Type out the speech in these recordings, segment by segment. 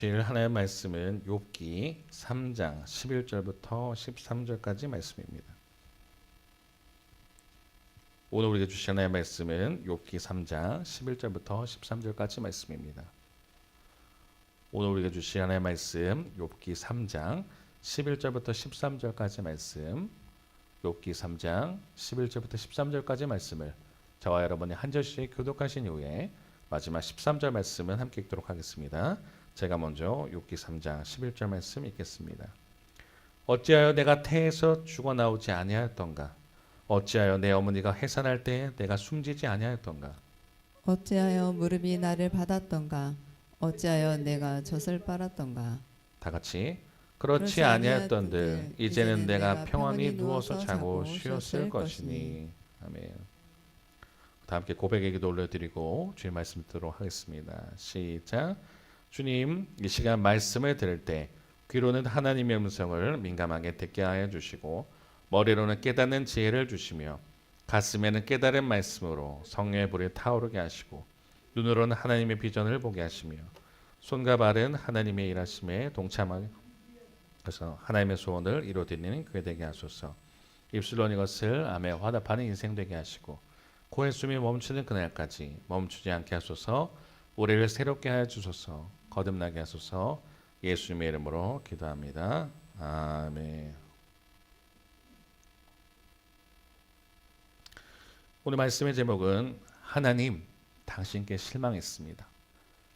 주일 하나의 말씀은 욥기 3장 11절부터 13절까지 말씀입니다. 오늘 우리가 주신 하나의 말씀은 욥기 3장 11절부터 13절까지 말씀입니다. 오늘 우리가 주신 하나의 말씀 욥기 3장 11절부터 13절까지 말씀, 욥기 3장 11절부터 13절까지 말씀을 저와 여러분이 한 절씩 교독하신 이후에 마지막 13절 말씀은 함께 읽도록 하겠습니다. 제가 먼저 욥기 3장 11절 말씀 읽겠습니다. 어찌하여 내가 태에서 죽어나오지 아니하였던가? 어찌하여 내 어머니가 해산할 때에 내가 숨지지 아니하였던가? 어찌하여 무릎이 나를 받았던가? 어찌하여 내가 젖을 빨았던가? 다 같이 그렇지 아니하였던들 이제는 내가 평안히 누워서 자고 쉬었을 것이니. 아멘. 다 함께 고백의 기도 올려드리고 주의 말씀 듣도록 하겠습니다. 시작. 주님, 이 시간 말씀을 들을 때 귀로는 하나님의 음성을 민감하게 듣게 하여 주시고 머리로는 깨닫는 지혜를 주시며 가슴에는 깨달은 말씀으로 성령의 불이 타오르게 하시고 눈으로는 하나님의 비전을 보게 하시며 손과 발은 하나님의 일하심에 동참하게 해서 하나님의 소원을 이루어드리는 그게 되게 하소서. 입술로 이것을 암에 화답하는 인생 되게 하시고 코의 숨이 멈추는 그날까지 멈추지 않게 하소서. 우리를 새롭게 하여 주소서. 거듭나게 하소서. 예수님의 이름으로 기도합니다. 아멘. 오늘 말씀의 제목은 하나님 당신께 실망했습니다.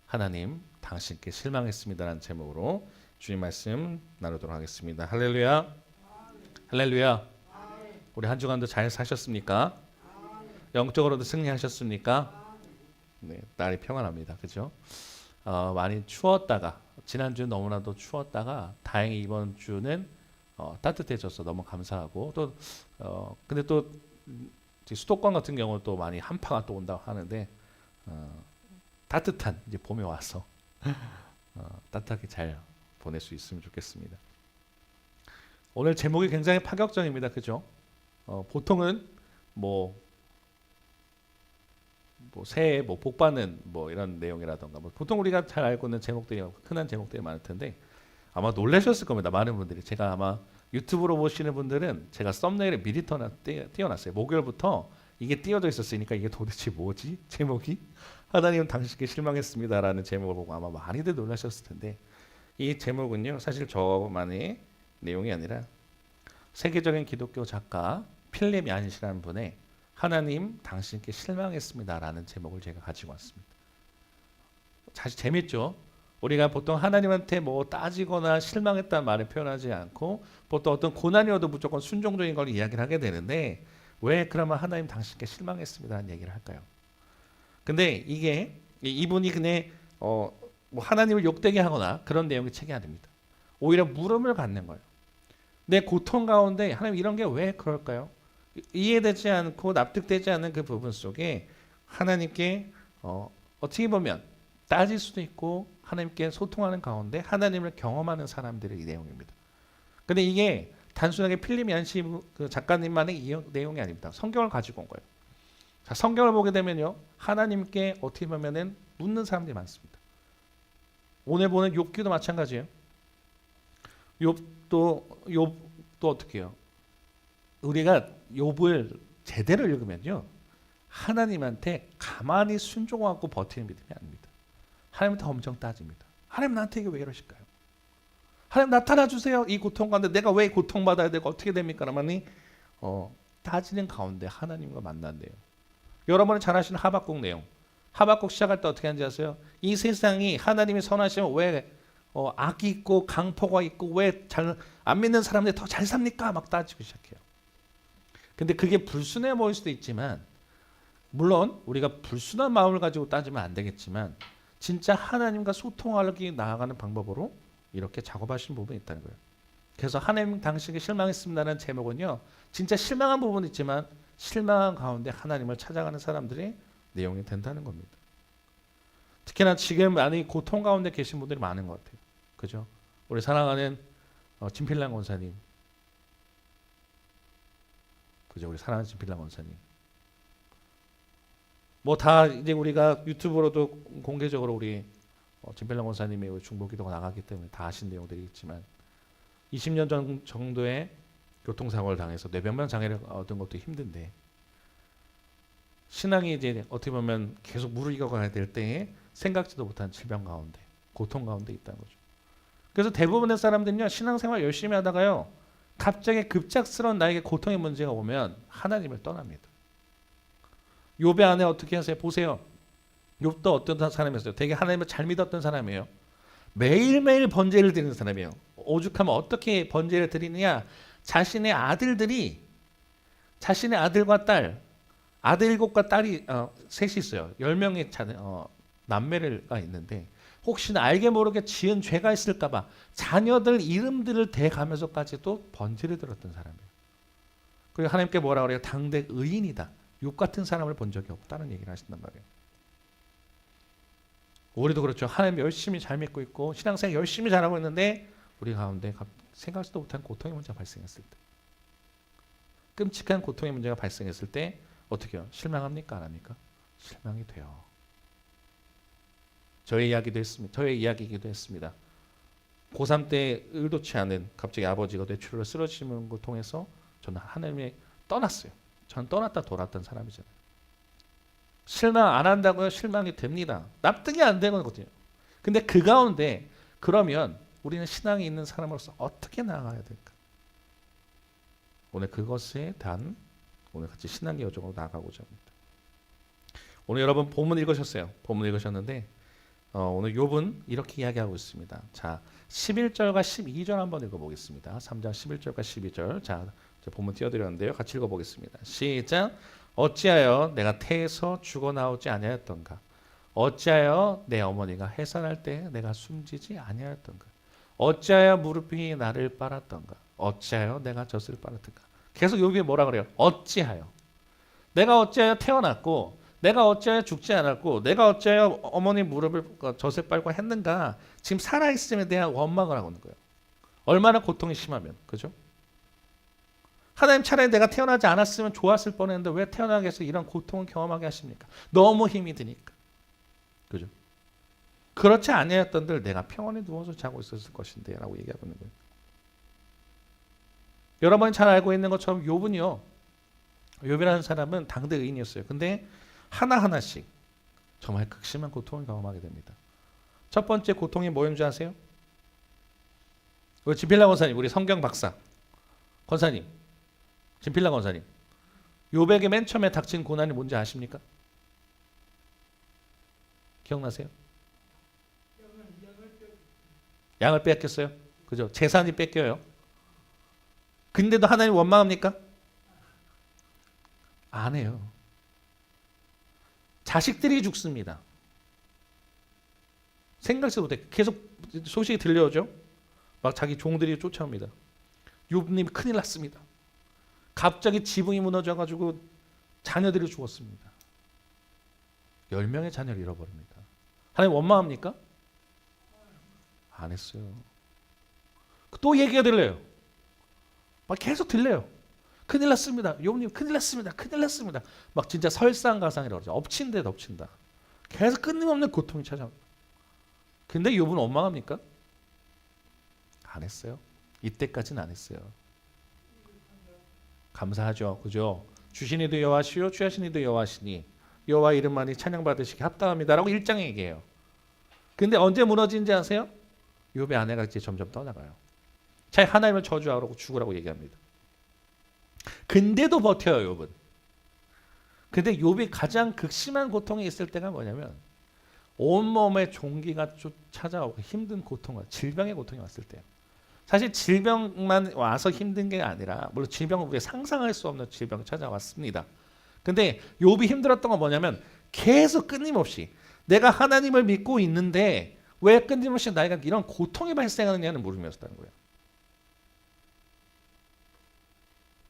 하나님 당신께 실망했습니다라는 제목으로 주님 말씀 나누도록 하겠습니다. 할렐루야. 할렐루야. 우리 한 주간도 잘 사셨습니까? 영적으로도 승리하셨습니까? 네, 날이 평안합니다. 그죠? 많이 추웠다가 지난주 너무나도 추웠다가 다행히 이번 주는 따뜻해져서 너무 감사하고 또 근데 또 수도권 같은 경우는 또 많이 한파가 또 온다고 하는데 따뜻한 이제 봄이 와서 따뜻하게 잘 보낼 수 있으면 좋겠습니다. 오늘 제목이 굉장히 파격적입니다. 그죠? 보통은 새해 복 받는 이런 내용이라던가 보통 우리가 잘 알고 있는 제목들이 흔한 제목들이 많을 텐데 아마 놀라셨을 겁니다. 많은 분들이. 제가 아마 유튜브로 보시는 분들은 제가 썸네일에 미리 띄워놨어요. 목요일부터 이게 띄워져 있었으니까 이게 도대체 뭐지? 제목이 하나님은 당신께 실망했습니다라는 제목을 보고 아마 많이들 놀라셨을 텐데 이 제목은요 사실 저만의 내용이 아니라 세계적인 기독교 작가 필립 얀시라는 분의 하나님 당신께 실망했습니다라는 제목을 제가 가지고 왔습니다. 사실 재밌죠? 우리가 보통 하나님한테 따지거나 실망했다는 말을 표현하지 않고 보통 어떤 고난이 와도 무조건 순종적인 걸 이야기를 하게 되는데 왜 그러면 하나님 당신께 실망했습니다라는 얘기를 할까요? 근데 이분이 그냥 하나님을 욕되게 하거나 그런 내용의 책이 아닙니다. 오히려 물음을 갖는 거예요. 내 고통 가운데 하나님 이런 게 왜 그럴까요? 이해되지 않고 납득되지 않는 그 부분 속에 하나님께 어떻게 보면 따질 수도 있고 하나님께 소통하는 가운데 하나님을 경험하는 사람들의 이 내용입니다. 근데 이게 단순하게 필립 얀시 그 작가님만의 이 내용이 아닙니다. 성경을 가지고 온 거예요. 자, 성경을 보게 되면요 하나님께 어떻게 보면은 묻는 사람들이 많습니다. 오늘 보는 욥기도 마찬가지예요. 욥도 어떻게 해요? 우리가 욥을 제대로 읽으면요 하나님한테 가만히 순종하고 버티는 믿음이 아닙니다. 하나님한테 엄청 따집니다. 하나님 나한테 이게 왜 이러실까요? 하나님 나타나 주세요. 이 고통 가운데 내가 왜 고통받아야 되고 어떻게 됩니까? 라니 따지는 가운데 하나님과 만난대요. 여러분은 잘 아시는 하박국 내용. 하박국 시작할 때 어떻게 하는지 아세요? 이 세상이 하나님이 선하시면 왜 악이 있고 강포가 있고 왜 잘 안 믿는 사람들이 더 잘 삽니까? 막 따지고 시작해요. 근데 그게 불순해 보일 수도 있지만 물론 우리가 불순한 마음을 가지고 따지면 안 되겠지만 진짜 하나님과 소통하기 나아가는 방법으로 이렇게 작업하시는 부분이 있다는 거예요. 그래서 하나님 당신에게 실망했습니다라는 제목은요 진짜 실망한 부분이 있지만 실망한 가운데 하나님을 찾아가는 사람들의 내용이 된다는 겁니다. 특히나 지금 많이 고통 가운데 계신 분들이 많은 것 같아요. 그죠? 우리 사랑하는 진필랑 권사님, 그죠? 우리 사랑하는 진필랑 권사님. 다 이제 우리가 유튜브로도 공개적으로 우리 진필랑 원사님의 중보기도가 나가기 때문에 다 아신 내용들이 있지만 20년 정도의 교통사고를 당해서 뇌변면 장애를 얻은 것도 힘든데 신앙이 이제 어떻게 보면 계속 무르익어 가야 될 때에 생각지도 못한 질병 가운데 고통 가운데 있다는 거죠. 그래서 대부분의 사람들은요 신앙생활 열심히 하다가요 갑자기 급작스러운 나에게 고통의 문제가 오면 하나님을 떠납니다. 욥의 안에 어떻게 하세요? 보세요. 욥도 어떤 사람이었어요? 되게 하나님을 잘 믿었던 사람이에요. 매일매일 번제를 드리는 사람이에요. 오죽하면 어떻게 번제를 드리느냐? 자신의 아들들이 자신의 아들과 딸, 아들 7과 딸이 셋이 있어요. 10명의 남매가 있는데 혹시나 알게 모르게 지은 죄가 있을까 봐 자녀들 이름들을 대가면서까지도 번제를 드렸던 사람이에요. 그리고 하나님께 뭐라 그래요? 당대 의인이다. 욥 같은 사람을 본 적이 없다는 얘기를 하신단 말이에요. 우리도 그렇죠. 하나님 열심히 잘 믿고 있고 신앙생활 열심히 잘하고 있는데 우리 가운데 생각지도 못한 고통의 문제가 발생했을 때 끔찍한 고통의 문제가 발생했을 때 어떻게 해요? 실망합니까? 안 합니까? 실망이 돼요. 저의 이야기이기도 했습니다. 고3 때 의도치 않은 갑자기 아버지가 뇌출혈로 쓰러지는 걸 통해서 저는 하나님에 떠났어요. 저는 떠났다 돌았던 사람이잖아요. 실망 안 한다고요? 실망이 됩니다. 납득이 안 되는 거거든요. 근데 그 가운데 그러면 우리는 신앙이 있는 사람으로서 어떻게 나아가야 될까? 오늘 그것에 대한 오늘 같이 신앙의 여정으로 나아가고자 합니다. 오늘 여러분 본문 읽으셨어요. 본문 읽으셨는데 오늘 욥은 이렇게 이야기하고 있습니다. 자, 11절과 12절 한번 읽어보겠습니다. 3장 11절과 12절. 자, 본문 띄워드렸는데요. 같이 읽어보겠습니다. 시작. 어찌하여 내가 태에서 죽어나오지 아니하였던가? 어찌하여 내 어머니가 해산할 때 내가 숨지지 아니하였던가? 어찌하여 무릎이 나를 빨았던가? 어찌하여 내가 젖을 빨았던가? 계속 여기에 뭐라 그래요? 어찌하여. 내가 어찌하여 태어났고 내가 어찌하여 죽지 않았고 내가 어찌하여 어머니 무릎을 젖을 빨고 했는가? 지금 살아있음에 대한 원망을 하고 있는 거예요. 얼마나 고통이 심하면. 그죠? 하나님 차라리 내가 태어나지 않았으면 좋았을 뻔했는데 왜 태어나게 해서 이런 고통을 경험하게 하십니까? 너무 힘이 드니까. 그죠? 그렇지 아니었던들 내가 평온히 누워서 자고 있었을 것인데 라고 얘기하고 있는 거예요. 여러분이 잘 알고 있는 것처럼 욥은요. 욥이라는 사람은 당대 의인이었어요. 근데 하나하나씩 정말 극심한 고통을 경험하게 됩니다. 첫 번째 고통이 뭐였는지 아세요? 우리 진필라 권사님, 우리 성경 박사 권사님, 진필라 권사님, 욥에게 맨 처음에 닥친 고난이 뭔지 아십니까? 기억나세요? 양을 뺏겼어요. 그죠? 재산이 뺏겨요. 근데도 하나님 원망합니까? 안 해요. 자식들이 죽습니다. 생각지도 못해. 계속 소식이 들려오죠. 막 자기 종들이 쫓아옵니다. 욥님 큰일 났습니다. 갑자기 지붕이 무너져가지고 자녀들이 죽었습니다. 10명의 자녀를 잃어버립니다. 하나님 원망합니까? 안 했어요. 또 얘기가 들려요. 막 계속 들려요. 큰일 났습니다. 욥님 큰일 났습니다. 큰일 났습니다. 막 진짜 설상가상이라고 그러죠. 엎친 데 덮친다. 계속 끊임없는 고통이 찾아옵니다. 근데 욥은 원망합니까? 안 했어요. 이때까지는 안 했어요. 감사하죠. 그죠? 주신 이도 여호와시요 취하신 이도 여호와시니 여호와 이름만이 찬양받으시기 합당합니다라고 1장에 얘기해요. 근데 언제 무너진지 아세요? 욥의 아내가 이제 점점 떠나가요. 차라리 하나님을 저주하라고 죽으라고 얘기합니다. 근데도 버텨요, 욥은. 근데 욥이 가장 극심한 고통이 있을 때가 뭐냐면 온몸에 종기가 찾아오고 힘든 고통과 질병의 고통이 왔을 때예요. 사실 질병만 와서 힘든 게 아니라 물론 질병은 우리가 상상할 수 없는 질병이 찾아왔습니다. 근데 욥이 힘들었던 건 뭐냐면 계속 끊임없이 내가 하나님을 믿고 있는데 왜 끊임없이 나에게 이런 고통이 발생하느냐는 물음이었다는 거예요.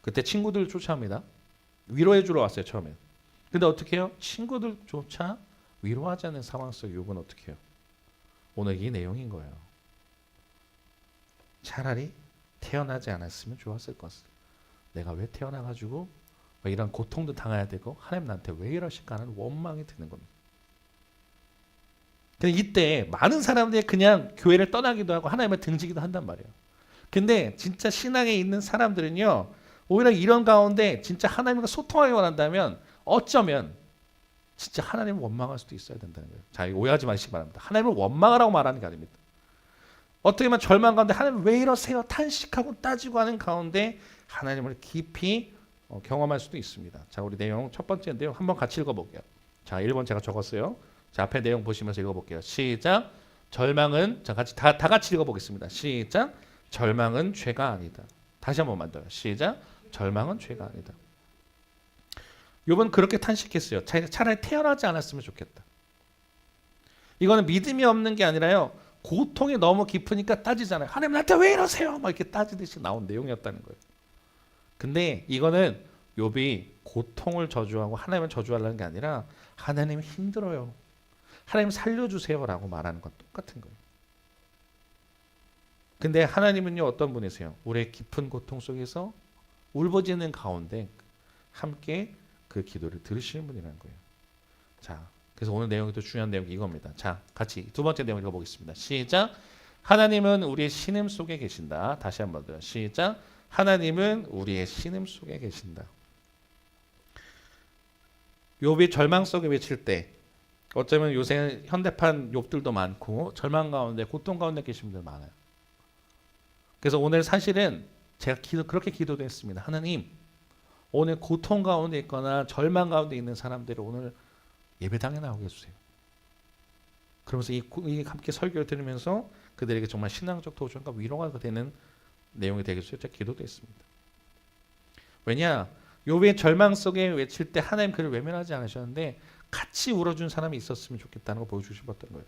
그때 친구들 쫓아옵니다. 위로해 주러 왔어요, 처음에. 근데 어떻게 해요? 친구들조차 위로하지 않는 상황 속 욥은 어떻게 해요? 오늘 이 내용인 거예요. 차라리 태어나지 않았으면 좋았을 것을. 내가 왜 태어나가지고 이런 고통도 당해야 되고 하나님 나한테 왜 이러실까 하는 원망이 드는 겁니다. 근데 이때 많은 사람들이 그냥 교회를 떠나기도 하고 하나님을 등지기도 한단 말이에요. 근데 진짜 신앙에 있는 사람들은요, 오히려 이런 가운데 진짜 하나님과 소통하기 원한다면 어쩌면 진짜 하나님을 원망할 수도 있어야 된다는 거예요. 자, 이거 오해하지 마시기 바랍니다. 하나님을 원망하라고 말하는 게 아닙니다. 어떻게 보면 절망 가운데 하나님 왜 이러세요? 탄식하고 따지고 하는 가운데 하나님을 깊이 경험할 수도 있습니다. 자, 우리 내용 첫 번째 내용 한번 같이 읽어볼게요. 자, 1번 제가 적었어요. 자, 앞에 내용 보시면서 읽어볼게요. 시작. 절망은, 자, 같이 다 같이 읽어보겠습니다. 시작. 절망은 죄가 아니다. 다시 한번 만들어요. 시작. 절망은 죄가 아니다. 욥은 그렇게 탄식했어요. 차라리 태어나지 않았으면 좋겠다. 이거는 믿음이 없는 게 아니라요, 고통이 너무 깊으니까 따지잖아요. 하나님 나한테 왜 이러세요? 막 이렇게 따지듯이 나온 내용이었다는 거예요. 근데 이거는 욥이 고통을 저주하고 하나님을 저주하려는 게 아니라 하나님 힘들어요, 하나님 살려주세요라고 말하는 건 똑같은 거예요. 근데 하나님은요, 어떤 분이세요? 우리의 깊은 고통 속에서 울부짖는 가운데 함께 그 기도를 들으시는 분이라는 거예요. 자, 그래서 오늘 내용이 또 중요한 내용이 이겁니다. 자, 같이 두 번째 내용 읽어보겠습니다. 시작. 하나님은 우리의 신음 속에 계신다. 다시 한번 더요. 시작. 하나님은 우리의 신음 속에 계신다. 욥이 절망 속에 외칠 때, 어쩌면 요새 현대판 욥들도 많고 절망 가운데 고통 가운데 계신 분들 많아요. 그래서 오늘 사실은 제가 그렇게 기도도 했습니다. 하나님, 오늘 고통 가운데 있거나 절망 가운데 있는 사람들을 오늘 예배당에 나오게 해주세요. 그러면서 이 함께 설교를 들으면서 그들에게 정말 신앙적 도전과 위로가 되는 내용이 되겠어요. 제가 기도도 했습니다. 왜냐? 욥의 절망 속에 외칠 때 하나님 그를 외면하지 않으셨는데 같이 울어준 사람이 있었으면 좋겠다는 걸 보여주고 싶었던 거예요.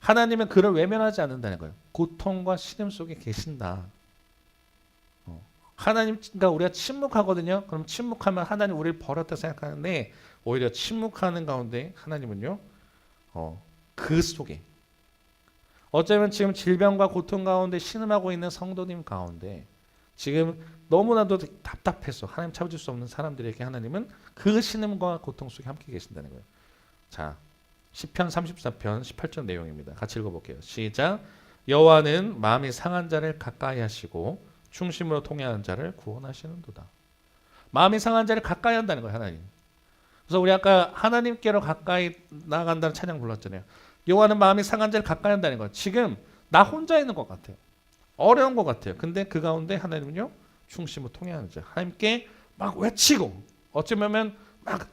하나님은 그를 외면하지 않는다는 거예요. 고통과 시름 속에 계신다. 하나님과 우리가 침묵하거든요. 그럼 침묵하면 하나님 우리를 버렸다 생각하는데 오히려 침묵하는 가운데 하나님은요, 그 속에 어쩌면 지금 질병과 고통 가운데 신음하고 있는 성도님 가운데 지금 너무나도 답답해서 하나님 참을 수 없는 사람들에게 하나님은 그 신음과 고통 속에 함께 계신다는 거예요. 자, 시편 34편 18절 내용입니다. 같이 읽어볼게요. 시작. 여호와는 마음이 상한 자를 가까이 하시고 충심으로 통회하는 자를 구원하시는도다. 마음이 상한 자를 가까이 한다는 거예요, 하나님. 그래서 우리 아까 하나님께로 가까이 나아간다는 찬양 불렀잖아요. 여호와는 마음이 상한 자를 가까이 한다는 거예요. 지금 나 혼자 있는 것 같아요. 어려운 것 같아요. 근데 그 가운데 하나님은요, 충심으로 통회하는 자, 하나님께 막 외치고 어쩌면 막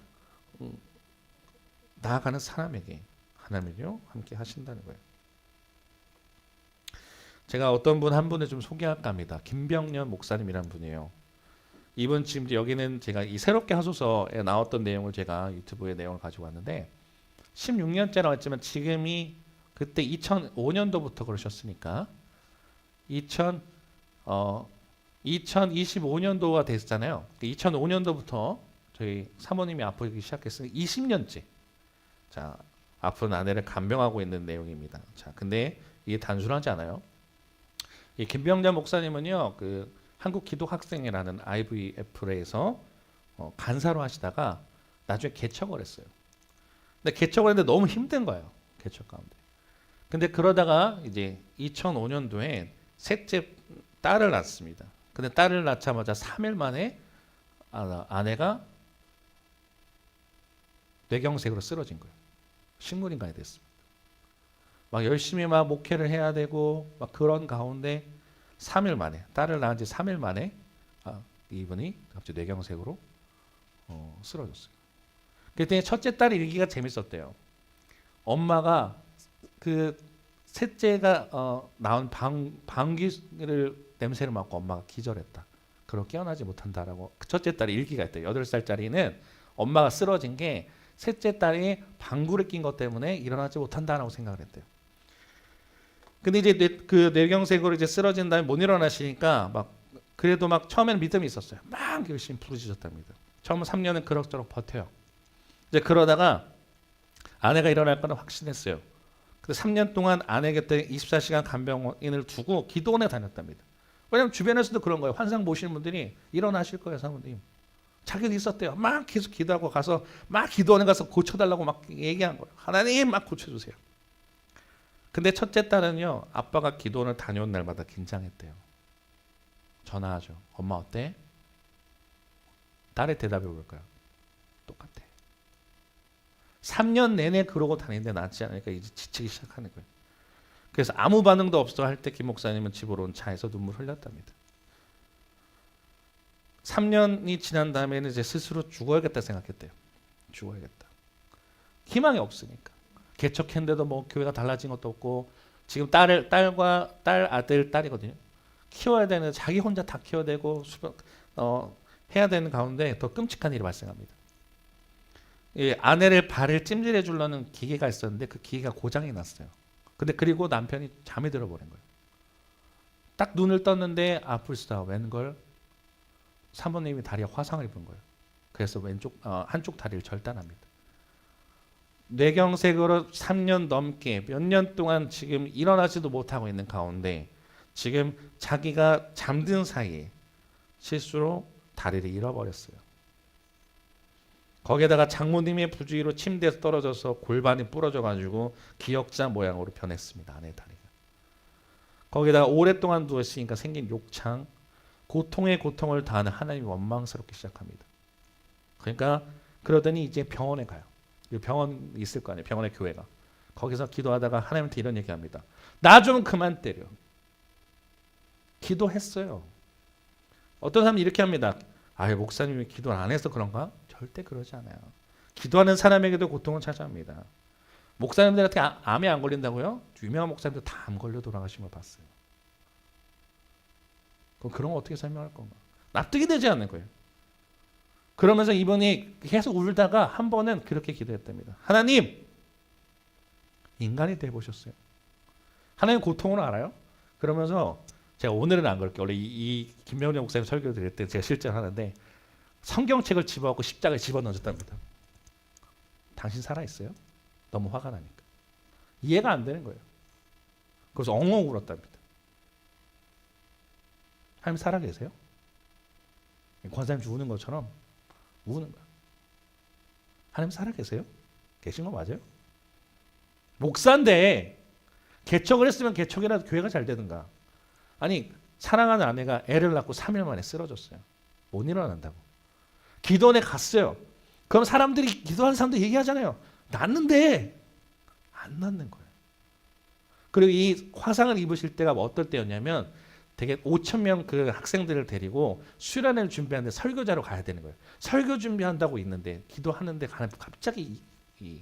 나아가는 사람에게 하나님은요, 함께 하신다는 거예요. 제가 어떤 분 한 분을 좀 소개할까 합니다. 김병년 목사님이란 분이에요. 이분 지금 여기는 제가 이 새롭게 하소서에 나왔던 내용을 제가 유튜브에 내용을 가지고 왔는데 16년째라고 했지만 지금이 그때 2005년도부터 그러셨으니까 2025년도가 됐잖아요. 2005년도부터 저희 사모님이 아프기 시작했으니 20년째. 자, 아픈 아내를 간병하고 있는 내용입니다. 자, 근데 이게 단순하지 않아요. 이 김병자 목사님은요, 그 한국 기독학생회라는 IVF에서 간사로 하시다가 나중에 개척을 했어요. 근데 개척을 했는데 너무 힘든 거예요. 개척 가운데. 근데 그러다가 이제 2005년도에 셋째 딸을 낳습니다. 근데 딸을 낳자마자 3일 만에 아내가 뇌경색으로 쓰러진 거예요. 식물인간이 됐습니다. 막 열심히 막 목회를 해야 되고 막 그런 가운데 3일 만에, 딸을 낳은 지 3일 만에 이분이 갑자기 뇌경색으로 쓰러졌어요. 그때 첫째 딸이 일기가 재밌었대요. 엄마가 그 셋째가 나온 방귀를 냄새를 맡고 엄마가 기절했다. 그럼 깨어나지 못한다라고 그 첫째 딸이 일기가 있대요. 8살짜리는 엄마가 쓰러진 게 셋째 딸이 방구를 낀 것 때문에 일어나지 못한다라고 생각을 했대요. 근데 이제 그 뇌경색으로 이제 쓰러진 다음에 못 일어나시니까 막 그래도 막 처음에는 믿음이 있었어요. 막 열심히 부르짖었답니다. 처음 3년은 그럭저럭 버텨요. 이제 그러다가 아내가 일어날 거는 확신했어요. 근데 3년 동안 아내 곁에 24시간 간병인을 두고 기도원에 다녔답니다. 왜냐하면 주변에서도 그런 거예요. 환상 보시는 분들이 일어나실 거예요, 사모님. 자기도 있었대요. 막 계속 기도하고 가서 막 기도원에 가서 고쳐달라고 막 얘기한 거예요. 하나님 막 고쳐주세요. 근데 첫째 딸은요, 아빠가 기도원을 다녀온 날마다 긴장했대요. 전화하죠. 엄마 어때? 딸의 대답이 뭘까요? 똑같아. 3년 내내 그러고 다니는데 낫지 않으니까 이제 지치기 시작하는 거예요. 그래서 아무 반응도 없어 할 때 김 목사님은 집으로 온 차에서 눈물 흘렸답니다. 3년이 지난 다음에는 이제 스스로 죽어야겠다 생각했대요. 죽어야겠다. 희망이 없으니까. 개척했는데도 뭐 교회가 달라진 것도 없고 지금 딸 아들 딸이거든요. 키워야 되는 자기 혼자 다 키워야 되고 해야 되는 가운데 더 끔찍한 일이 발생합니다. 이 아내를 발을 찜질해 주려는 기계가 있었는데 그 기계가 고장이 났어요. 근데 그리고 남편이 잠이 들어버린 거예요. 딱 눈을 떴는데 아플수다. 웬걸 사모님이 다리에 화상을 입은 거예요. 그래서 한쪽 다리를 절단합니다. 뇌경색으로 3년 넘게 몇 년 동안 지금 일어나지도 못하고 있는 가운데 지금 자기가 잠든 사이에 실수로 다리를 잃어버렸어요. 거기에다가 장모님의 부주의로 침대에서 떨어져서 골반이 부러져가지고 기역자 모양으로 변했습니다. 아내 다리가. 거기에다가 오랫동안 누웠으니까 생긴 욕창, 고통에 고통을 다하는 하나님이 원망스럽기 시작합니다. 그러니까 그러더니 이제 병원에 가요. 병원 있을 거 아니에요. 병원에 교회가. 거기서 기도하다가 하나님한테 이런 얘기합니다. 나 좀 그만 때려. 기도했어요. 어떤 사람은 이렇게 합니다. 아유 목사님이 기도를 안 해서 그런가? 절대 그러지 않아요. 기도하는 사람에게도 고통을 찾아옵니다. 목사님들한테 암에 안 걸린다고요? 유명한 목사님들 다 암 걸려 돌아가신 걸 봤어요. 그럼 그런 거 어떻게 설명할 건가? 납득이 되지 않는 거예요. 그러면서 이분이 계속 울다가 한 번은 그렇게 기도했답니다. 하나님, 인간이 돼보셨어요? 하나님 고통을 알아요? 그러면서 제가 오늘은 안 그럴게요. 원래 이 김명재 목사님 설교 드릴 때 제가 실제로 하는데 성경책을 집어갖고 십자가에 집어넣어줬답니다. 당신 살아있어요? 너무 화가 나니까. 이해가 안 되는 거예요. 그래서 엉엉 울었답니다. 하나님 살아계세요? 권사님 우는 것처럼 우는 거야. 하나님 살아계세요? 계신 거 맞아요? 목사인데 개척을 했으면 개척이라도 교회가 잘 되든가. 아니 사랑하는 아내가 애를 낳고 3일 만에 쓰러졌어요. 못 일어난다고. 기도원에 갔어요. 그럼 사람들이 기도하는 사람들 얘기하잖아요. 낳는데 안 낳는 거예요. 그리고 이 화상을 입으실 때가 어떨 때였냐면 되게 5,000명 그 학생들을 데리고 수련회를 준비하는데 설교자로 가야 되는 거예요. 설교 준비한다고 있는데 기도하는데 갑자기 이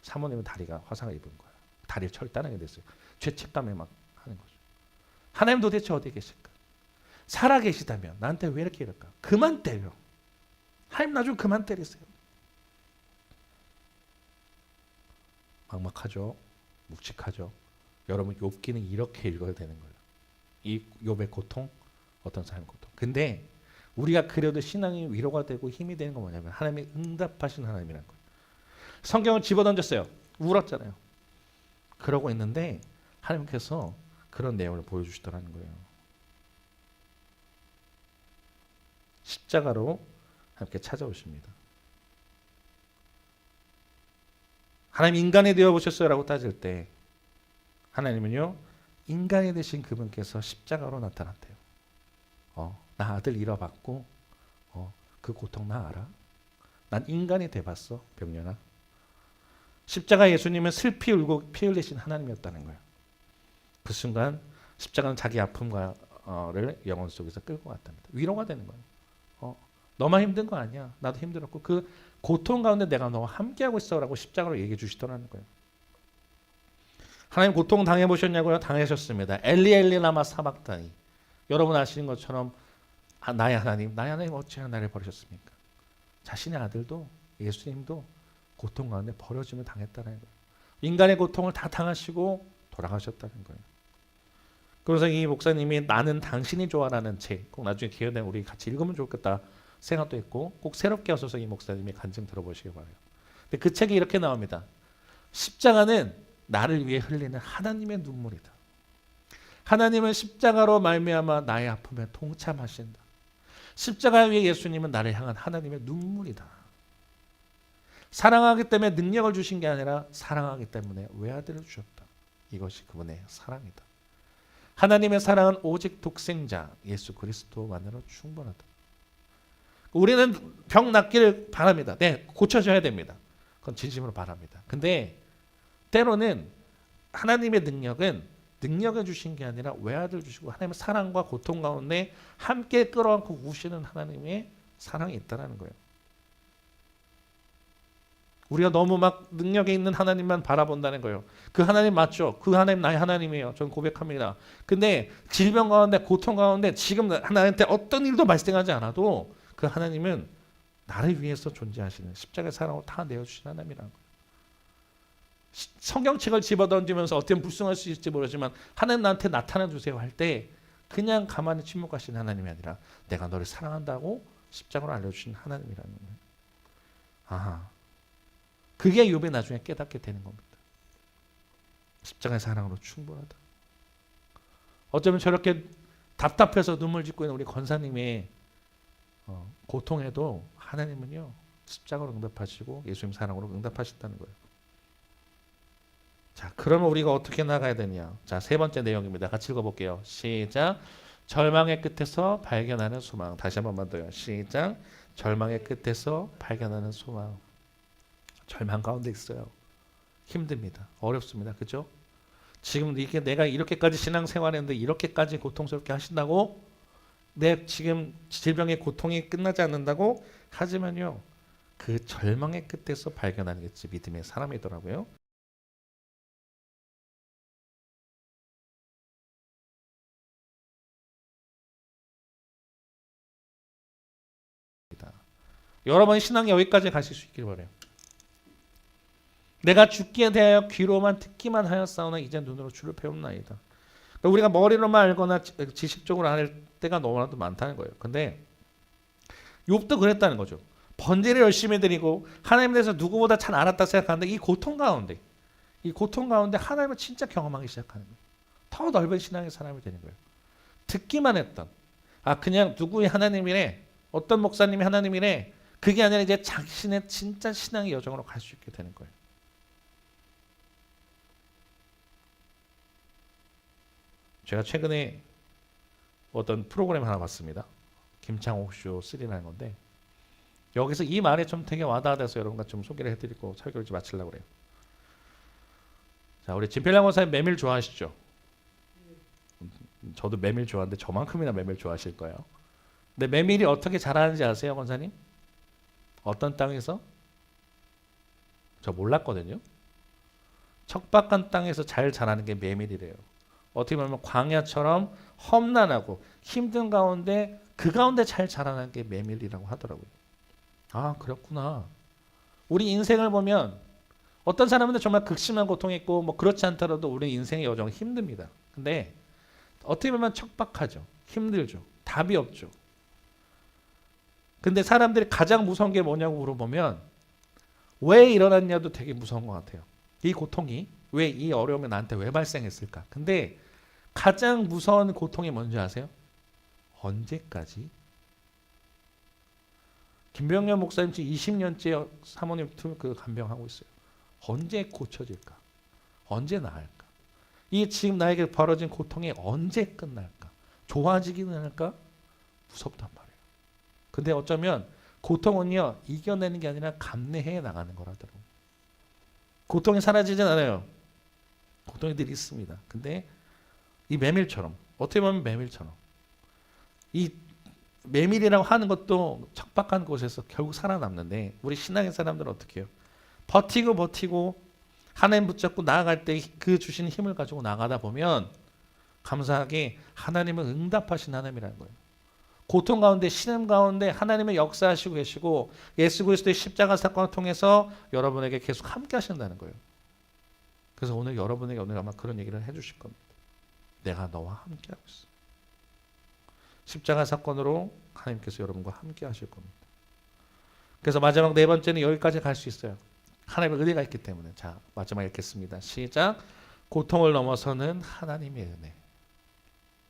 사모님은 다리가 화상을 입은 거예요. 다리를 절단하게 됐어요. 죄책감에 막 하는 거죠. 하나님 도대체 어디 계실까? 살아 계시다면 나한테 왜 이렇게 이럴까? 그만 때려. 하나님 나 좀 그만 때리세요. 막막하죠. 묵직하죠. 여러분 욥기는 이렇게 읽어야 되는 거예요. 이 욥의 고통, 어떤 사람의 고통. 근데 우리가 그래도 신앙이 위로가 되고 힘이 되는 건 뭐냐면 하나님이 응답하신 하나님이라는 거예요. 성경을 집어던졌어요. 울었잖아요. 그러고 있는데 하나님께서 그런 내용을 보여주시더라는 거예요. 십자가로 함께 찾아오십니다. 하나님 인간이 되어보셨어요? 라고 따질 때 하나님은요 인간이 되신 그분께서 십자가로 나타났대요. 나 아들 잃어봤고 그 고통 나 알아? 난 인간이 돼봤어 병년아. 십자가 예수님은 슬피 울고 피 흘리신 하나님이었다는 거예요. 그 순간 십자가는 자기 아픔을 영혼 속에서 끌고 갔답니다. 위로가 되는 거예요. 너만 힘든 거 아니야. 나도 힘들었고 그 고통 가운데 내가 너와 함께하고 있어라고 십자가로 얘기해 주시더라는 거예요. 하나님 고통 당해보셨냐고요? 당하셨습니다. 엘리 엘리 라마 사박다니. 여러분 아시는 것처럼 나의 하나님 어찌하여 나를 버리셨습니까? 자신의 아들도 예수님도 고통 가운데 버려짐을 당했다는 거예요. 인간의 고통을 다 당하시고 돌아가셨다는 거예요. 그래서 이 목사님이 나는 당신이 좋아라는 책 꼭 나중에 기회 되면 우리 같이 읽으면 좋겠다 생각도 했고 꼭 새롭게 하셔서 이 목사님의 간증 들어보시기 바라요. 근데 그 책에 이렇게 나옵니다. 십자가는 나를 위해 흘리는 하나님의 눈물이다. 하나님은 십자가로 말미암아 나의 아픔에 동참하신다. 십자가 위에 예수님은 나를 향한 하나님의 눈물이다. 사랑하기 때문에 능력을 주신 게 아니라 사랑하기 때문에 외아들을 주셨다. 이것이 그분의 사랑이다. 하나님의 사랑은 오직 독생자 예수 그리스도만으로 충분하다. 우리는 병 낫기를 바랍니다. 네, 고쳐져야 됩니다. 그건 진심으로 바랍니다. 근데 때로는 하나님의 능력은 능력을 주신 게 아니라 외아들 주시고 하나님의 사랑과 고통 가운데 함께 끌어안고 우시는 하나님의 사랑이 있다는 거예요. 우리가 너무 막 능력에 있는 하나님만 바라본다는 거예요. 그 하나님 맞죠? 그 하나님 나의 하나님이에요. 저는 고백합니다. 근데 질병 가운데 고통 가운데 지금 하나님한테 어떤 일도 발생하지 않아도 그 하나님은 나를 위해서 존재하시는 십자가의 사랑으로 다 내어주신 하나님이라는 거예요. 성경책을 집어던지면서 어떻게 불순할 수 있을지 모르지만 하나님 나한테 나타나 주세요 할 때 그냥 가만히 침묵하시는 하나님이 아니라 내가 너를 사랑한다고 십자가로 알려주신 하나님이라는 거예요. 아하. 그게 욥이 나중에 깨닫게 되는 겁니다. 십자가의 사랑으로 충분하다. 어쩌면 저렇게 답답해서 눈물 짓고 있는 우리 권사님의 고통에도 하나님은요 십자가로 응답하시고 예수님 사랑으로 응답하신다는 거예요. 자, 그러면 우리가 어떻게 나가야 되냐? 자, 세 번째 내용입니다. 같이 읽어볼게요. 시작. 절망의 끝에서 발견하는 소망. 다시 한 번만 더요. 시작. 절망의 끝에서 발견하는 소망. 절망 가운데 있어요. 힘듭니다. 어렵습니다. 그죠? 지금 이게 내가 이렇게까지 신앙생활했는데 이렇게까지 고통스럽게 하신다고? 내 지금 질병의 고통이 끝나지 않는다고? 하지만요. 그 절망의 끝에서 발견하는 게 믿음의 사람이더라고요. 여러분의 신앙이 여기까지 가실 수 있길 바라요. 내가 죽기에 대하여 귀로만 듣기만 하였사오나 이제 눈으로 주를 배움나이다. 그러니까 우리가 머리로만 알거나 지식적으로 알 때가 너무나도 많다는 거예요. 근데 욥도 그랬다는 거죠. 번제를 열심히 드리고 하나님에 대해서 누구보다 잘 알았다 생각하는데 이 고통 가운데 하나님을 진짜 경험하기 시작하는 거예요. 더 넓은 신앙의 사람이 되는 거예요. 듣기만 했던 그냥 누구의 하나님이래 어떤 목사님이 하나님이래 그게 아니라 이제 자신의 진짜 신앙의 여정으로 갈 수 있게 되는 거예요. 제가 최근에 어떤 프로그램 하나 봤습니다. 김창옥 쇼 3라는 건데 여기서 이 말에 좀 되게 와닿아서 여러분과 좀 소개를 해드리고 설교를 좀 마치려고 그래요. 자, 우리 진필랑 원사님 메밀 좋아하시죠? 저도 메밀 좋아하는데 저만큼이나 메밀 좋아하실 거예요. 근데 메밀이 어떻게 자라는지 아세요, 권사님? 어떤 땅에서? 저 몰랐거든요. 척박한 땅에서 잘 자라는 게 메밀이래요. 어떻게 보면 광야처럼 험난하고 힘든 가운데 그 가운데 잘 자라는 게 메밀이라고 하더라고요. 아, 그렇구나. 우리 인생을 보면 어떤 사람은 정말 극심한 고통이 있고 뭐 그렇지 않더라도 우리 인생의 여정은 힘듭니다. 근데 어떻게 보면 척박하죠. 힘들죠. 답이 없죠. 근데 사람들이 가장 무서운 게 뭐냐고 물어보면 왜 일어났냐도 되게 무서운 것 같아요. 이 고통이 왜 이 어려움이 나한테 왜 발생했을까? 근데 가장 무서운 고통이 뭔지 아세요? 언제까지? 김병현 목사님 지금 20년째 사모님 그 간병하고 있어요. 언제 고쳐질까? 언제 나을까? 이 지금 나에게 벌어진 고통이 언제 끝날까? 좋아지기는 할까? 무섭단 말이에요. 근데 어쩌면 고통은요 이겨내는 게 아니라 감내해 나가는 거라더라고요. 고통이 사라지진 않아요. 고통이 늘 있습니다. 근데 이 메밀처럼 어떻게 보면 메밀처럼 이 메밀이라고 하는 것도 척박한 곳에서 결국 살아남는데 우리 신앙의 사람들은 어떻게 해요? 버티고 하나님 붙잡고 나아갈 때 그 주신 힘을 가지고 나가다 보면 감사하게 하나님은 응답하신 하나님이라는 거예요. 고통 가운데 신음 가운데 하나님의 역사하시고 계시고 예수 그리스도의 십자가 사건을 통해서 여러분에게 계속 함께 하신다는 거예요. 그래서 오늘 여러분에게 오늘 아마 그런 얘기를 해주실 겁니다. 내가 너와 함께 하고 있어. 십자가 사건으로 하나님께서 여러분과 함께 하실 겁니다. 그래서 마지막 네 번째는 여기까지 갈 수 있어요. 하나님의 은혜가 있기 때문에. 자, 마지막 읽겠습니다. 시작. 고통을 넘어서는 하나님의 은혜.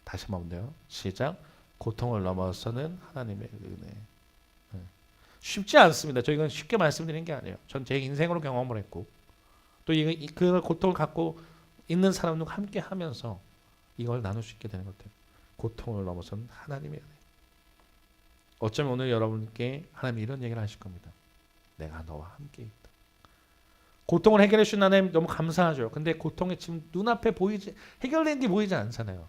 다시 한번 보세요. 시작. 고통을 넘어서는 하나님의 은혜. 네. 쉽지 않습니다. 저 이건 쉽게 말씀드리는 게 아니에요. 전 제 인생으로 경험을 했고 또 그 고통을 갖고 있는 사람과 함께 하면서 이걸 나눌 수 있게 되는 것 같아요. 고통을 넘어서는 하나님의 은혜. 어쩌면 오늘 여러분께 하나님이 이런 얘기를 하실 겁니다. 내가 너와 함께 있다. 고통을 해결해 주신 하나님 너무 감사하죠. 근데 고통이 지금 눈앞에 해결된 게 보이지 않잖아요.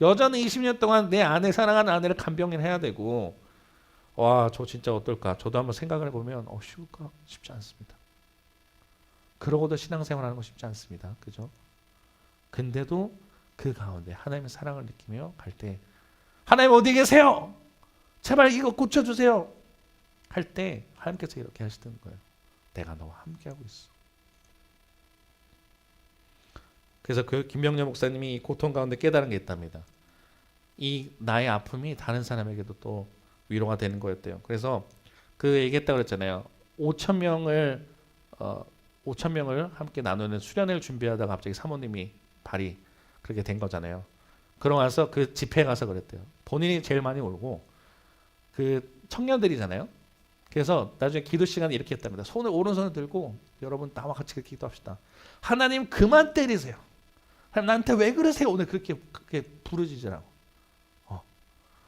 여전히 20년 동안 내 아내, 사랑하는 아내를 간병을 해야 되고, 와, 저 진짜 어떨까? 저도 한번 생각을 해보면 쉬울까? 쉽지 않습니다. 그러고도 신앙생활하는 거 쉽지 않습니다. 그죠? 근데도 그 가운데 하나님의 사랑을 느끼며 갈 때, 하나님 어디 계세요? 제발 이거 고쳐주세요. 할 때 하나님께서 이렇게 하시는 거예요. 내가 너와 함께하고 있어. 그래서 그 김병렬 목사님이 고통 가운데 깨달은 게 있답니다. 이 나의 아픔이 다른 사람에게도 또 위로가 되는 거였대요. 그래서 그 얘기했다고 그랬잖아요. 5,000명을 함께 나누는 수련회를 준비하다가 갑자기 사모님이 발이 그렇게 된 거잖아요. 그러고 나서 그 집회에 가서 그랬대요. 본인이 제일 많이 울고 그 청년들이잖아요. 그래서 나중에 기도 시간에 이렇게 했답니다. 오른손을 들고 여러분 나와 같이 그렇게 기도합시다. 하나님 그만 때리세요. 하나님 나한테 왜 그러세요? 오늘 그렇게 부르짖으라고.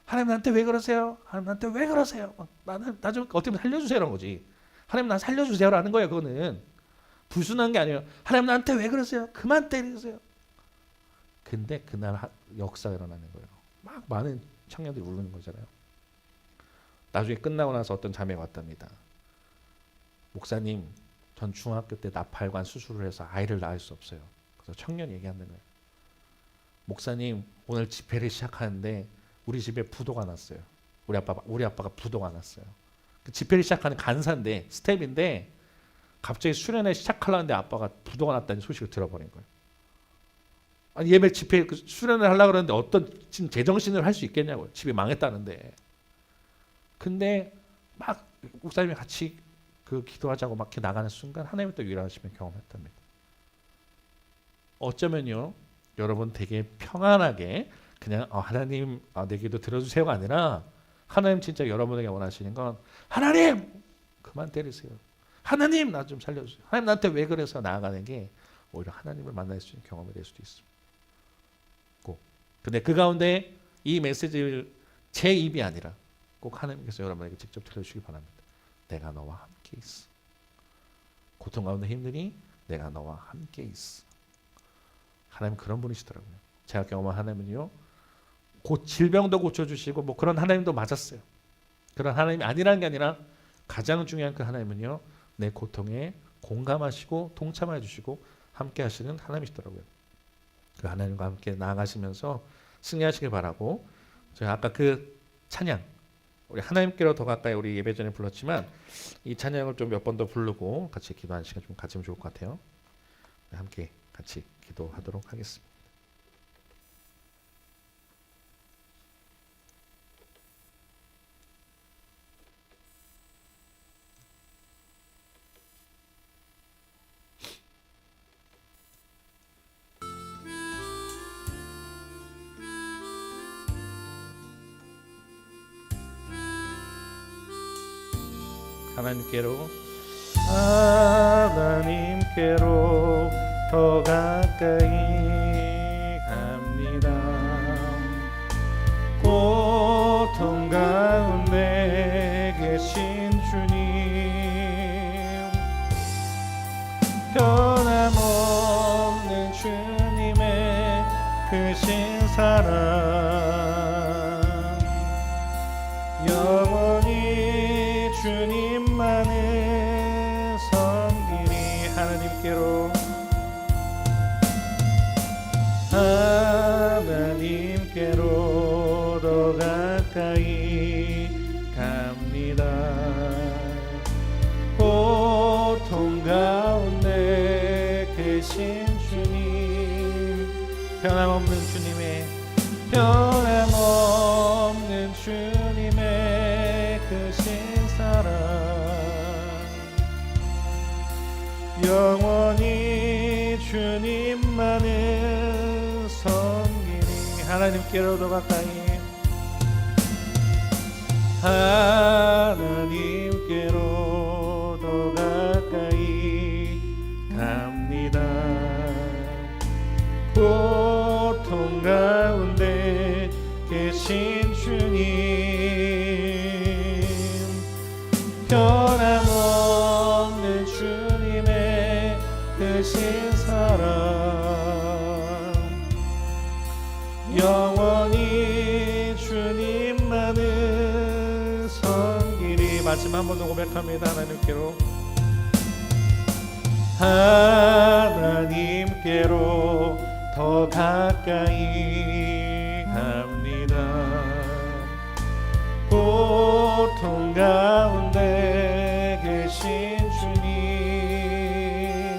하나님 나한테 왜 그러세요? 하나님 나한테 왜 그러세요? 나 좀 어떻게 살려주세요라는 거지. 하나님 나 살려주세요라는 거예요. 그거는 불순한 게 아니에요. 하나님 나한테 왜 그러세요? 그만 때리세요. 근데 그날 역사가 일어나는 거예요. 막 많은 청년들이 울는 거잖아요. 나중에 끝나고 나서 어떤 자매가 왔답니다. 목사님, 전 중학교 때 나팔관 수술을 해서 아이를 낳을 수 없어요. 그래서 청년이 얘기하는 거예요. 목사님, 오늘 집회를 시작하는데 우리 집에 부도가 났어요. 우리 아빠가 부도가 났어요. 그 집회를 시작하는 간사인데 스텝인데 갑자기 수련회 시작하려는데 아빠가 부도가 났다는 소식을 들어버린 거예요. 아니 예배 집회 수련을 하려고 그러는데 어떤 지금 제정신을 할 수 있겠냐고요. 집이 망했다는데. 근데 막 목사님이 같이 그 기도하자고 막 이렇게 나가는 순간 하나님이 또 위로하시며 경험했답니다. 어쩌면요 여러분 되게 평안하게 그냥 하나님 내 기도 들어주세요가 아니라 하나님 진짜 여러분에게 원하시는 건 하나님 그만 때리세요. 하나님 나 좀 살려주세요. 하나님 나한테 왜 그래서 나아가는 게 오히려 하나님을 만날 수 있는 경험이 될 수도 있습니다. 근데 그 가운데 이 메시지를 제 입이 아니라 꼭 하나님께서 여러분에게 직접 들려주시기 바랍니다. 내가 너와 함께 있어. 고통 가운데 힘드니 내가 너와 함께 있어. 하나님 그런 분이시더라고요. 제가 경험한 하나님은요. 질병도 고쳐주시고 뭐 그런 하나님도 맞았어요. 그런 하나님이 아니라는 게 아니라 가장 중요한 그 하나님은요. 내 고통에 공감하시고 동참해 주시고 함께 하시는 하나님이시더라고요. 그 하나님과 함께 나아가시면서 승리하시길 바라고 제가 아까 그 찬양 우리 하나님께로 더 가까이 우리 예배 전에 불렀지만 이 찬양을 좀 몇 번 더 부르고 같이 기도하는 시간 좀 가지면 좋을 것 같아요. 함께 같이 기도하도록 하겠습니다. 하나님께로 더 가까이 갑니다. 고통 가운데 계신 주님 변함없는 주님의 크신 사랑 영원히 주님만을 섬기니 하나님께로 더 가까이 갑니다. 고통 가운데 계신 주님 변함없는 주님의 크신 사랑 영원히 주님만을 섬기니 하나님께로 더 가까이 하나님께로 더 가까이 갑니다. 고통 가운데 계신 주님, 변함없는 주님의 크신 사랑, 영원히 주님만을 섬기리. 마지막 한 번 더 고백합니다. 하나님께로, 하나님께로 더 가까이 갑니다. 고통 가운데 계신 주님,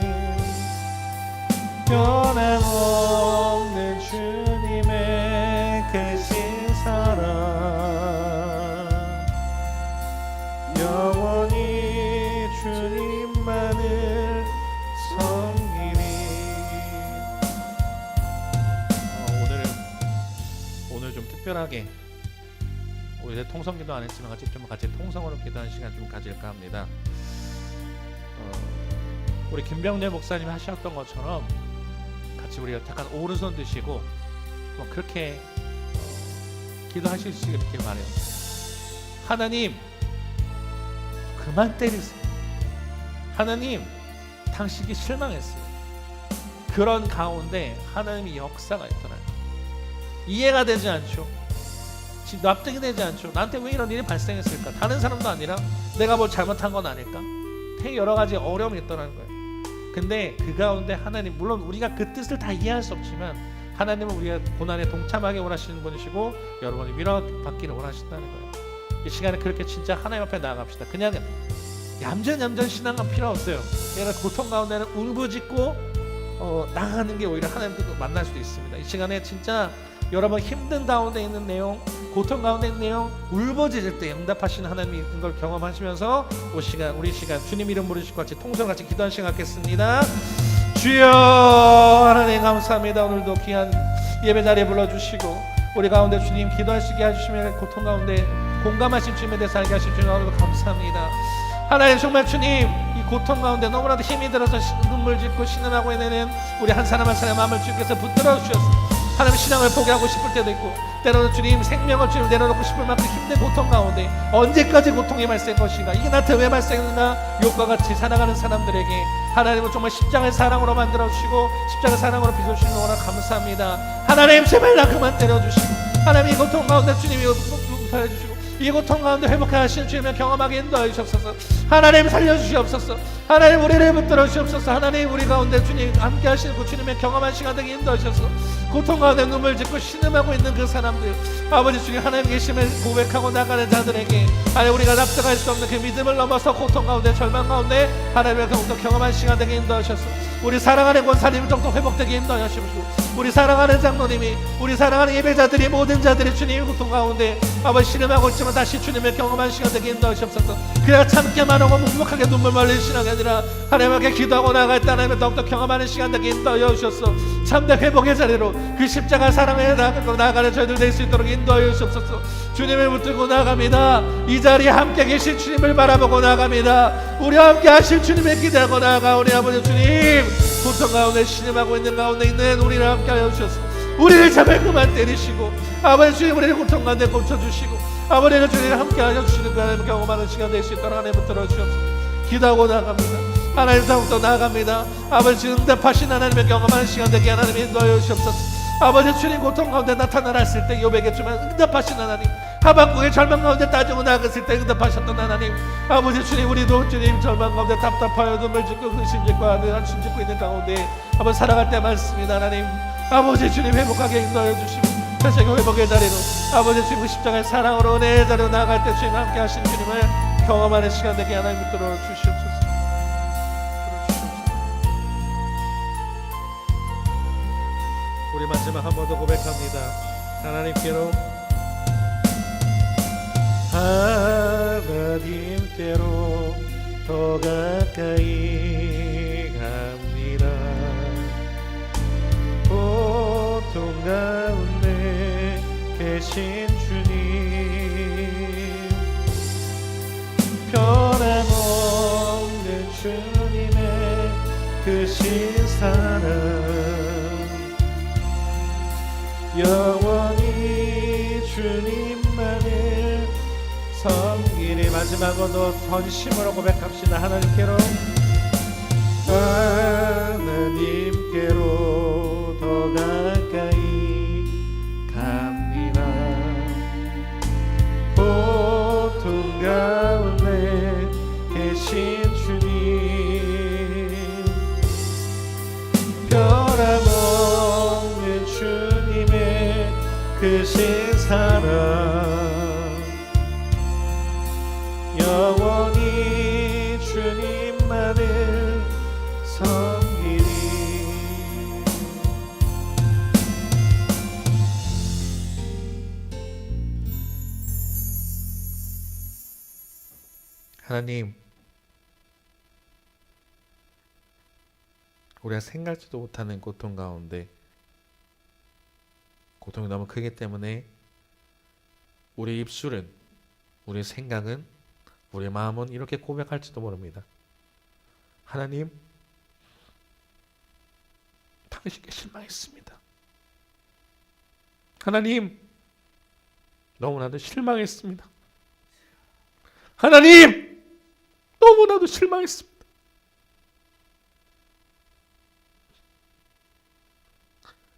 변함없는 주님의 크신 사랑, 영원히 주님만을 섬기리. 오늘 좀 특별하게 우리 통성기도 안 했지만 같이 통성으로 기도하는 시간 좀 가질까 합니다. 우리 김병렬 목사님이 하셨던 것처럼 같이 우리가 잠깐 오른손 드시고 그렇게 기도하실 수 있게 바래요. 하나님, 그만 때리세요. 하나님, 당신이 실망했어요. 그런 가운데 하나님의 역사가 있더라고요. 이해가 되지 않죠. 납득이 되지 않죠. 나한테 왜 이런 일이 발생했을까? 다른 사람도 아니라 내가 뭘 잘못한 건 아닐까? 되게 여러 가지 어려움이 있더라는 거예요. 근데 그 가운데 하나님, 물론 우리가 그 뜻을 다 이해할 수 없지만 하나님은 우리가 고난에 동참하게 원하시는 분이시고 여러분이 위로받기를 원하신다는 거예요. 이 시간에 그렇게 진짜 하나님 앞에 나아갑시다. 그냥 얌전얌전 신앙은 필요 없어요. 얘가 고통 가운데는 울부짖고 나가는 게 오히려 하나님도 만날 수도 있습니다. 이 시간에 진짜 여러분 힘든 가운데 있는 내용, 고통 가운데 있는 내용, 울부짖을 때 응답하시는 하나님이 있는 걸 경험하시면서 우리 시간 주님 이름 부르시고 같이 통성같이 기도하는 시간 갖겠습니다. 주여, 하나님 감사합니다. 오늘도 귀한 예배 자리에 불러주시고 우리 가운데 주님 기도하시게 해주시면 고통 가운데 공감하신 주님에 대해 살게 하신 주님 오늘도 감사합니다. 하나님, 정말 주님 이 고통 가운데 너무나도 힘이 들어서 눈물 짓고 신음하고 있는 우리 한 사람 한 사람 마음을 주님께서 붙들어 주셨습니다. 하나님, 신앙을 포기하고 싶을 때도 있고 때로는 주님 생명을 주님 내려놓고 싶을 만큼 힘든 고통 가운데 언제까지 고통이 발생할 것인가, 이게 나한테 왜 발생했나, 욕과 같이 살아가는 사람들에게 하나님은 정말 십자가의 사랑으로 만들어 주시고 십자가의 사랑으로 빚어주시는 거나 감사합니다. 하나님, 제발 나 그만 때려주시고 하나님 이 고통 가운데 주님이 용서해 주시고 이 고통 가운데 회복해 하시는 주님을 경험하게 인도하여 주옵소서. 하나님 살려주시옵소서. 하나님 우리를 붙들어 주옵소서. 하나님 우리 가운데 주님 함께 하시는 그 주님의 경험한 시간 되게 인도하여 주옵소서. 고통 가운데 눈물 짓고 신음하고 있는 그 사람들, 아버지 주님 하나님 계심을 고백하고 나가는 자들에게 하나님 우리가 납득할 수 없는 그 믿음을 넘어서 고통 가운데 절망 가운데 하나님의 더욱더 경험한 시간 되게 인도하셔서 우리 사랑하는 권사님을 더욱더 회복되게 인도하여 주시고 우리 사랑하는 장로님이, 우리 사랑하는 예배자들이, 모든 자들이 주님의 고통 가운데 아버지 신음하고 있지만 다시 주님의 경험한 시간 되게 인도하시옵소서. 그냥 참기만 하고 묵묵하게 눈물 말리는 신앙이 아니라 하나님께 기도하고 나아갈 때 하나님을 더욱더 경험하는 시간 되게 인도하여 주셔서 참된 회복의 자리로 그 십자가 사랑에 나아가는 저희들 될 수 있도록 인도하여 주옵소서. 주님을 붙들고 나아갑니다. 이 자리에 함께 계신 주님을 바라보고 나아갑니다. 우리와 함께 하실 주님을 기대하고 나아가 우리 아버지 주님, 고통 가운데 신음하고 있는 가운데 있는 우리를 함께 하여 주셔서 우리를 제발 그만 때리시고 아버지 주님 우리를 고통 가운데 고쳐주시고 아버지를 주님 함께 하여 주시는 그 하나님을 경험하는 시간 될 수 있도록 하나님 붙들어 주옵소서. 기도하고 나아갑니다. 하나님 사랑부터 나아갑니다. 아버지 응답하신 하나님의 경험하는 시간 되게 하나님 인도하여 주옵소서. 아버지 주님 고통 가운데 나타나셨을 때 요백했지만 응답하신 하나님, 하박국의 절망 가운데 따지고 나갔을 때 응답하셨던 하나님, 아버지 주님 우리도 주님 절망 가운데 답답하여 눈물 짓고 근심 짓고 한숨 짓고 있는 가운데 아버지 살아갈 때 많습니다. 하나님 아버지 주님 회복하게 인도하여 주시고 다시 회복의 자리로 아버지 주님 십자가의 사랑으로 은혜의 자리로 나아갈 때 주님 함께 하신 주님을 경험하는 시간 되게 하나님 붙들어 주시옵소서. 우리 마지막 한 번 더 고백합니다. 하나님께로, 하나님께로 더 가까이 갑니다. 고통 가운데 계신 주님, 주님의 크신 사랑 영원히 주님만을 섬기리. 마지막으로 전심으로 고백합시다. 하나님께로 더 가까이 갑니다. 고통 가운데 계신 주님 변함없는 주님의 크신 사랑 영원히 주님만을 섬기리. 하나님, 우리가 생각지도 못하는 고통 가운데 고통이 너무 크기 때문에 우리 입술은, 우리 생각은, 우리 마음은 이렇게 고백할지도 모릅니다. 하나님, 당신께 실망했습니다. 하나님, 너무나도 실망했습니다. 하나님, 너무나도 실망했습니다.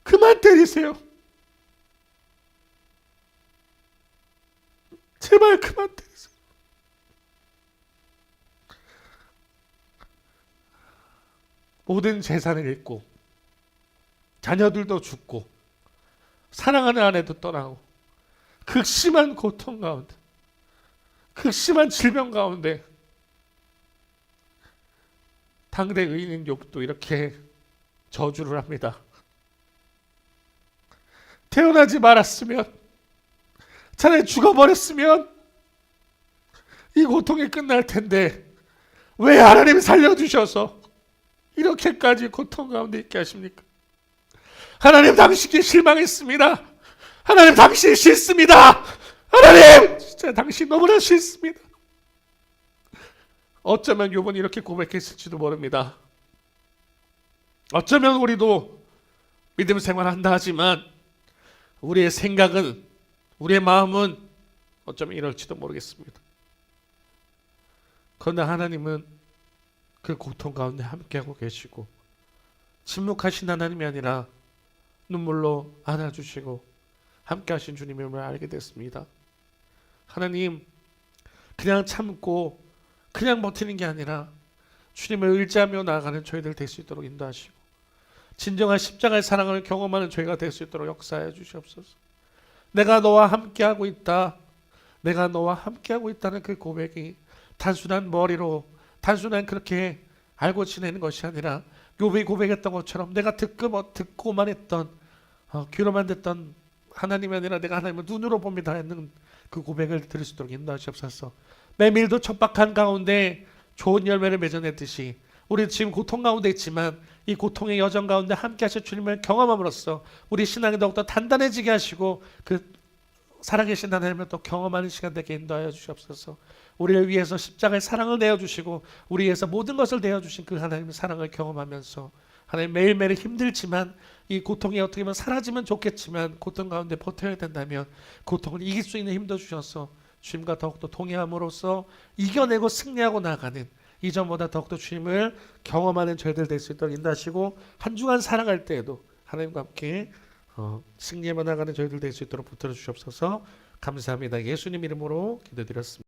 그만 때리세요. 제발 그만 때리세요. 모든 재산을 잃고 자녀들도 죽고 사랑하는 아내도 떠나고 극심한 고통 가운데, 극심한 질병 가운데 당대 의인인 욥도 이렇게 저주를 합니다. 태어나지 말았으면, 차라리 죽어버렸으면 이 고통이 끝날 텐데 왜 하나님 살려주셔서 이렇게까지 고통 가운데 있게 하십니까? 하나님, 당신께 실망했습니다. 하나님, 당신 싫습니다. 하나님, 진짜 당신 너무나 싫습니다. 어쩌면 욥은 이렇게 고백했을지도 모릅니다. 어쩌면 우리도 믿음 생활한다 하지만 우리의 생각은, 우리의 마음은 어쩌면 이럴지도 모르겠습니다. 그러나 하나님은 그 고통 가운데 함께하고 계시고 침묵하신 하나님이 아니라 눈물로 안아주시고 함께하신 주님임을 알게 됐습니다. 하나님, 그냥 참고 그냥 버티는 게 아니라 주님을 의지하며 나아가는 저희들 될 수 있도록 인도하시고 진정한 십자가의 사랑을 경험하는 저희가 될 수 있도록 역사해 주시옵소서. 내가 너와 함께하고 있다, 내가 너와 함께하고 있다는 그 고백이 단순한 머리로, 단순한 그렇게 알고 지내는 것이 아니라 욥이 고백했던 것처럼 내가 듣고만 했던, 귀로만 듣던 하나님이 아니라 내가 하나님을 눈으로 봅니다 했는 그 고백을 들을 수 있도록 인도하시옵소서. 메밀도 척박한 가운데 좋은 열매를 맺어냈듯이 우리 지금 고통 가운데 있지만 이 고통의 여정 가운데 함께 하실 주님을 경험함으로써 우리 신앙이 더욱더 단단해지게 하시고 그 살아계신 하나님을 또 경험하는 시간 되게 인도하여 주시옵소서. 우리를 위해서 십자가의 사랑을 내어주시고 우리 위해서 모든 것을 내어주신 그 하나님의 사랑을 경험하면서 하나님, 매일매일 힘들지만 이 고통이 어떻게 보면 사라지면 좋겠지만 고통 가운데 버텨야 된다면 고통을 이길 수 있는 힘도 주셔서 주님과 더욱더 동행함으로써 이겨내고 승리하고 나아가는, 이전보다 더욱더 주님을 경험하는 저희들 될 수 있도록 인도하시고 한 주간 살아갈 때에도 하나님과 함께 승리해 나가는 저희들 될 수 있도록 붙들어 주시옵소서. 감사합니다. 예수님 이름으로 기도드렸습니다.